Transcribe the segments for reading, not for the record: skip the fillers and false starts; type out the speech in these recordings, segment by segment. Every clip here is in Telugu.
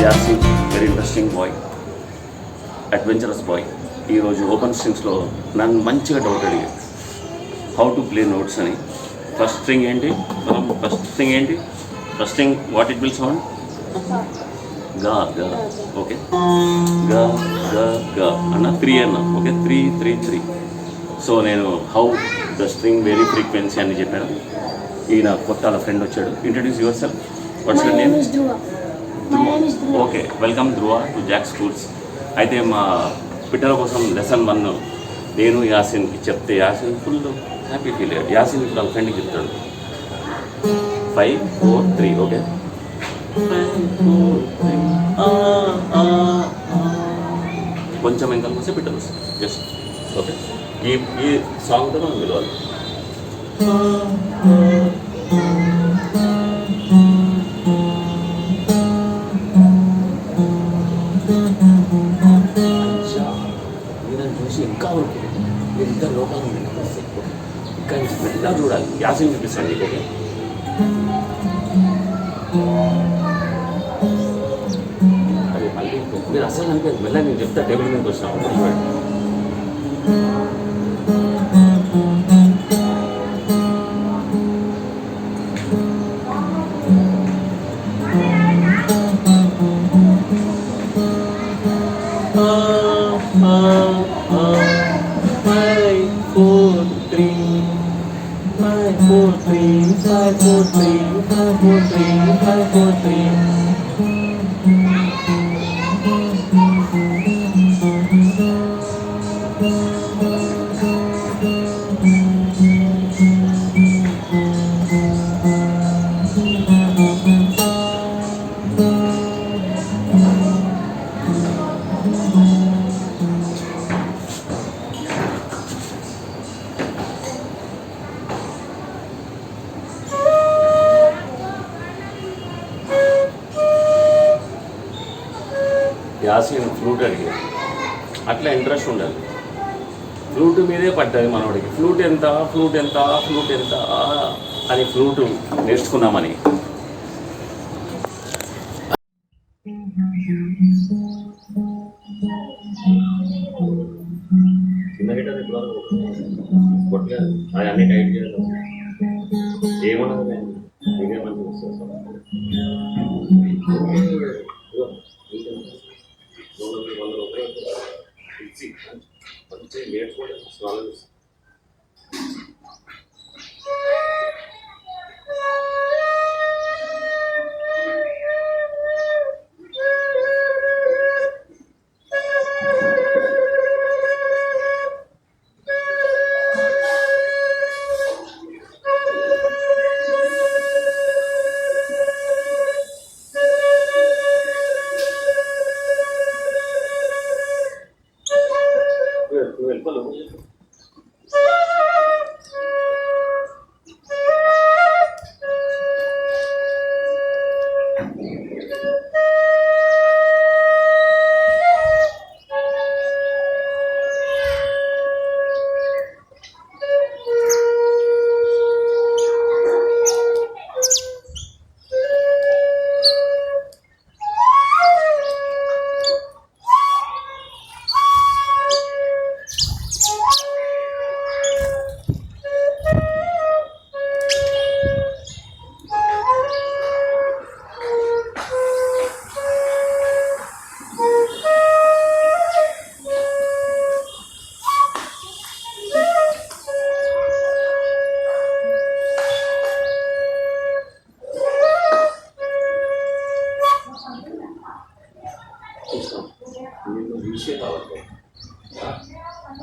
Yaseen, very interesting boy, adventurous boy. ఈ రోజు ఓపెన్ స్ట్రింగ్స్లో నన్ను మంచిగా డౌట్ అడిగాడు హౌ టు ప్లే నోట్స్ అని. ఫస్ట్ థింగ్ ఏంటి first thing what it will sound గా గా. ఓకే, గా గా గా అన్న 3 అన్న. ఓకే, 3 3 3. సో నేను how the string very frequency అని చెప్పాను. ఈయన కొత్త ఫ్రెండ్ వచ్చాడు. Introduce your self. What's your name? Okay, welcome Dhruva to Jack schools. అయితే మా పిట్టల కోసం లెసన్ 1 నేను యాసిన్కి చెప్తే యాసిన్ ఫుల్ హ్యాపీ ఫీల్ అయ్యాడు. యాసిన్ ఇప్పుడు వాళ్ళ ఫ్రెండ్కి చెప్తాడు 5 4 3. ఓకే, 5 4 3. కొంచెం ఇంకా వస్తే పిట్టలు వస్తాయి జస్ట్. ఓకే, ఈ సాంగ్తో మనం పిలవాలి. చూసి ఇంకా వరకు మీరు ఇంకా లోపల ఇక్కడ నుంచి మెల్లగా చూడాలి. యాసిన్ చూపిస్తాను మీకు. ఓకే, అది మళ్ళీ మీరు అసలు అనిపించదు. మెల్లగా నేను చెప్తా టేబుల్ మీదకి వచ్చిన చూడండి. యాసిన్ ఫ్లూట్ అడిగాడు. అట్లా ఇంట్రెస్ట్ ఉండాలి. ఫ్లూట్ మీదే పడ్డది మనోడికి. ఫ్లూట్ ఎంత అని ఫ్లూట్ నేర్చుకున్నామని. చిన్న గిటార్ ఇప్పుడు అది అన్ని టైట్ చేయాలి. ఏమన్నది నేను ఇదే మంచి వస్తుంది. మంచిగా నేర్చుకోవడం స్కాలర్.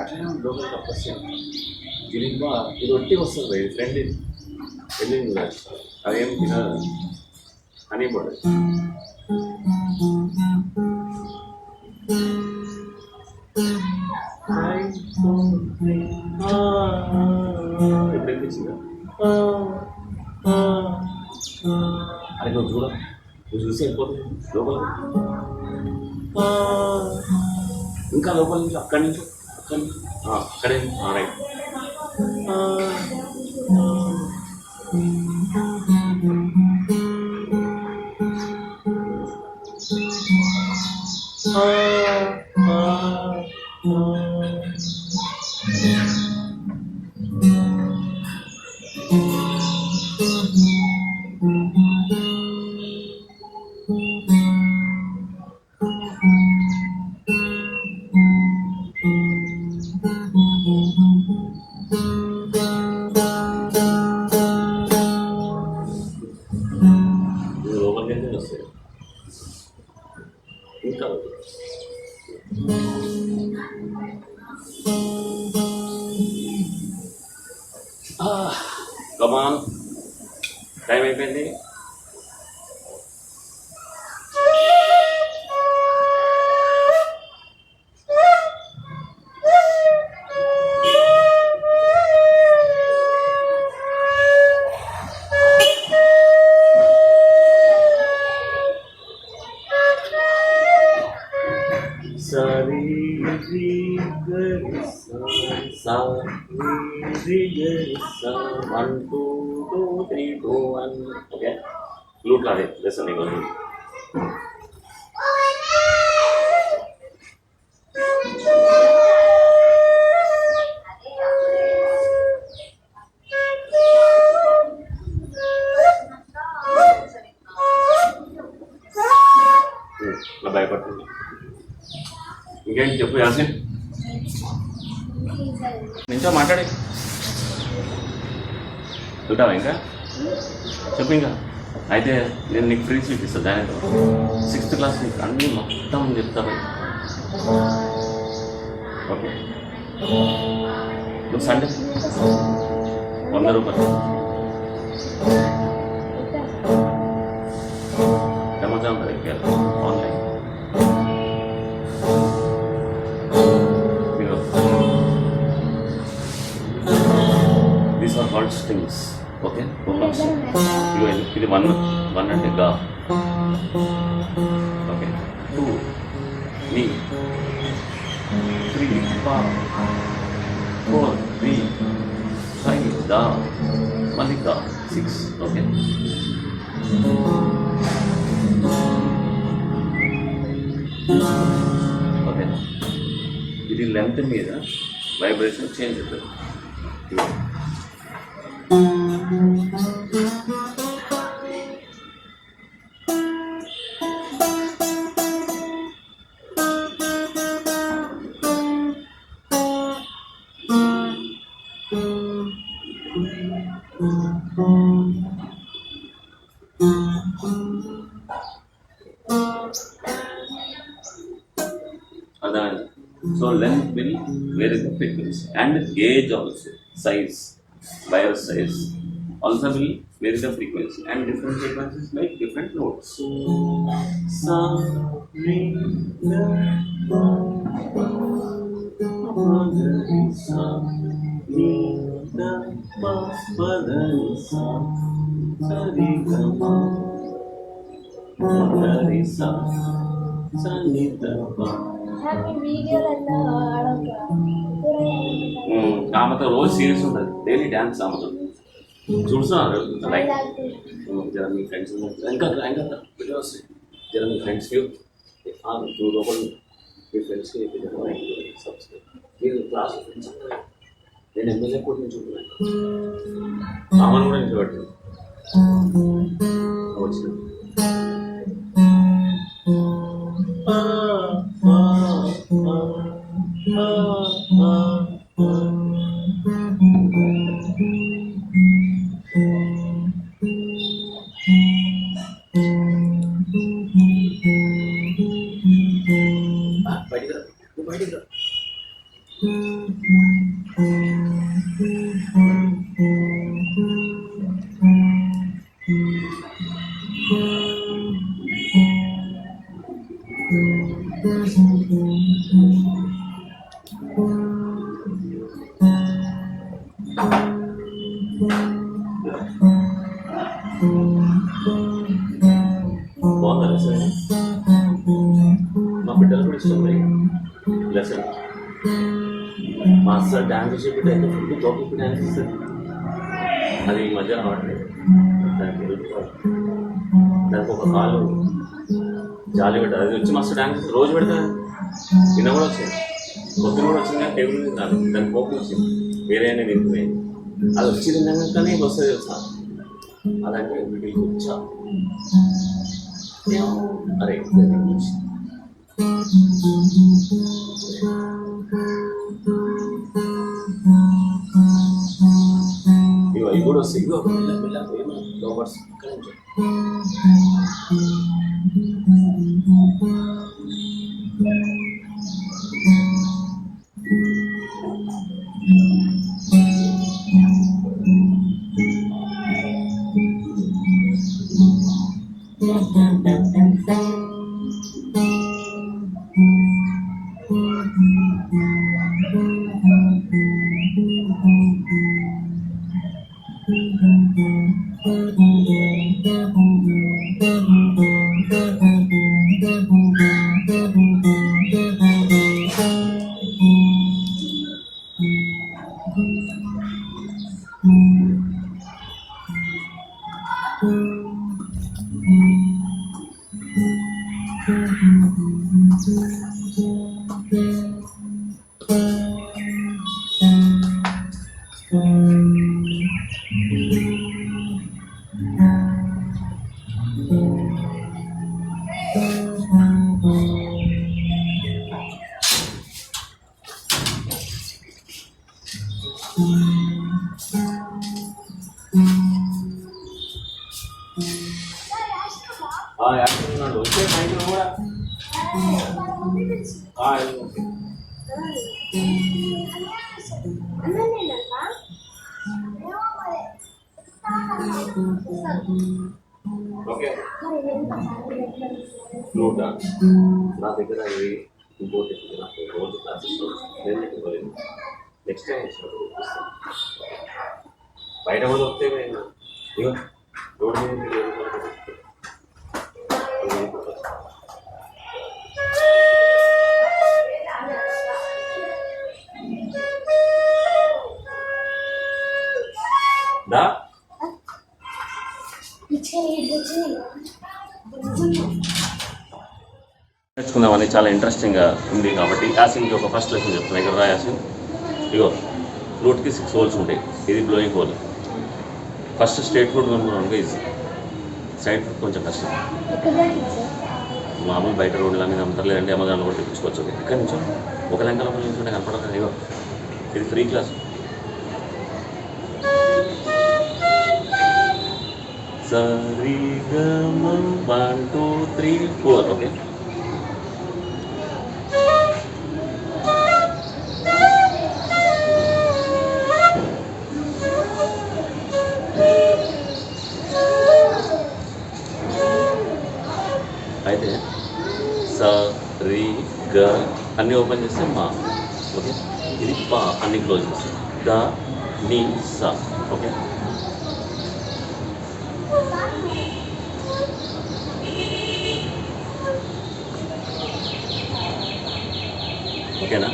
అట్లనే లోకల్ తప్పస్య దీనిలో ఇది ఒట్టి వస్తుంది. ఫ్రెండ్ వెళ్ళింది అదేం తినదు అని పడదు. ఎప్పుడు అనిపించిందా? అది నువ్వు చూడ, నువ్వు చూసి వెళ్ళిపోతుంది లోపల. ఇంకా లోపల నుంచి అక్కడి నుంచి అక్కడే రైట్. వస్తాయి. ఇంకా కమాన్, టైం అయిపోయింది. One, two, two, three, two, one. Okay. Flute la de listening only. నా భయపడుతుంది. ఇంకేంటి చెప్పు యాసిన్. నించో మాట్లాడే చూడావా ఇంకా చెప్పు. ఇంకా అయితే నేను నీకు ఫ్రీ సీట్ ఇస్తాను. దానితో 6th క్లాస్ నీకు అన్నీ మొత్తం చెప్తాను. ఓకే, నువ్వు సండే 100 రూపాయలు అమెజాన్ దగ్గరికి online. These are called strings. Okay, ఇది 1 అంటే గా. ఓకే, 2 నీ, 3 పా, 4 రీ, 5 దా, మళ్ళీ గా, 6. Okay, okay. ఇది లెంత్ మీద వైబ్రేషన్ చేంజ్ అవుతుంది. So length will vary the frequency and gauge also, size, wire size also will vary the frequency, and different frequencies make different notes. Sa, re, ga, ma, pa, ma, sa, ni, da, pa, pa, da, sa, sa, re, ga, ma, da, re, sa, sa, ni, da, pa. ఆమెతో రోజు సీరియస్ ఉంటుంది, డైలీ డ్యాన్స్ ఆమెతో చూస్తున్నారు. లైక్ జర మీ ఫ్రెండ్స్ ఇంకా వీడియో వస్తాయి. జర మీ ఫ్రెండ్స్కి లోపల మీ ఫ్రెండ్స్కి సబ్స్క్రైబ్. మీరు క్లాస్ ఫ్రెండ్స్ ఉంటారు. నేను ఎమ్మెల్యే కూడా నుంచి ఉంటున్నాను. ఆమెను కూడా నుంచి పెట్టాను వచ్చిన. బయటికి బాగుందా లెసన్? మా బిడ్డలు కూడా ఇష్టం లెసన్. మా సార్ డ్యాన్స్ చేసి అయితే ఫుల్ తోపు డ్యాన్స్ ఇస్తుంది. అది ఈ మధ్య రావట్లేదు. దానికి ఒక కాలు జాలి పెట్టారు. అది వచ్చి మస్తు డ్యాన్స్ రోజు పెడతారు. నిన్న కూడా వచ్చింది, పొద్దున కూడా వచ్చింది. కానీ టేబుల్ మీద రాదు. దానికి కోపం వచ్చింది. వేరే అయినా నింపిపోయింది. అది వచ్చి తిన్నాకనే వస్తుంది తెలుసా. అలాంటి వీటికి వచ్చా అరే ఇక ఇగో ఇవి కూడా వస్తాయి. ఇగో ఫ్లవర్స్ ఇక్కడ నుంచి వచ్చే మైండ్ కూడా ఓకే ఫ్లూట్ నా దగ్గర ఇది ఇంకోటి నాకు రోజు క్లాసెస్ నేను నెక్స్ట్ టైం బయట కూడా వస్తే ఇగో రోడ్ మీద నేర్చుకుందామని చాలా ఇంట్రెస్టింగ్గా ఉంది కాబట్టి యాసిన్కి ఒక ఫస్ట్ లెసన్ చెప్తాను. ఇక్కడ రా యాసిన్. ఇగో ఫ్లూట్కి 6 హోల్స్ ఉంటాయి. ఇది blowing whole. First straight flute కొనుక్కున్నాను ఈజీ, సైడ్ ఫ్లూట్ కొంచెం కష్టం. మామూలు బయట రోడ్ల మీద అమ్ముతారు, లేదంటే అమ్మగారిని కూడా తెప్పించుకోవచ్చు. ఇక్కడ నుంచి ఒక లెంకల నుంచి ఉంటే కనపడదు. ఇగో ఇది ఫ్రీ క్లాస్. సరి గ మ 1 2 3 4 ఓకే. అయితే స రి గ అన్నీ ఓపెన్ చేస్తే మా ఓకే. ఇది పా అన్ని క్లోజ్ చేస్తే ద ని స ఓకే. ఓకేనా?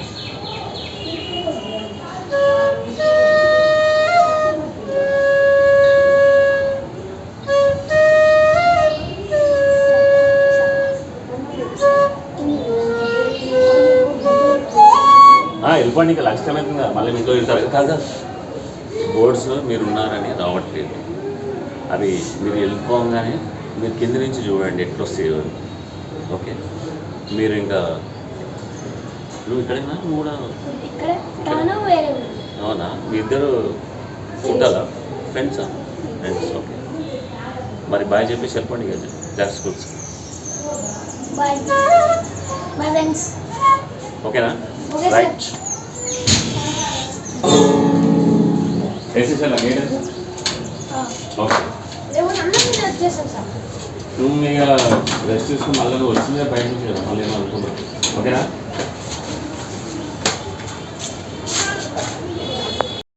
వెళ్ళిపోండి, ఇంకా లంచ్ టైం అవుతుంది కదా, మళ్ళీ మీతో వెళ్తారు కాదు. బోర్డ్స్ మీరు ఉన్నారని రావట్లేదు. అవి మీరు వెళ్ళిపోగానే మీరు కింద నుంచి చూడండి ఎట్లా వస్తాయి. ఓకే, మీరు ఇంకా నువ్వు ఇక్కడైనా నువ్వు కూడా అవునా? మీ ఇద్దరు చుట్టాలా? ఫ్రెండ్సా? Friends okay. మరి బాయ్ చెప్పేసి వెళ్ళిపోండి కదా క్లాస్ స్కూల్స్. ఓకేనా? రైట్. వేసేసాను ఓకే. నువ్వు ఇక రెస్ట్ తీసుకుని మళ్ళీ నువ్వు వచ్చిందే బయట నుంచి కదా, మళ్ళీ ఏమో అనుకున్నావు. ఓకేనా?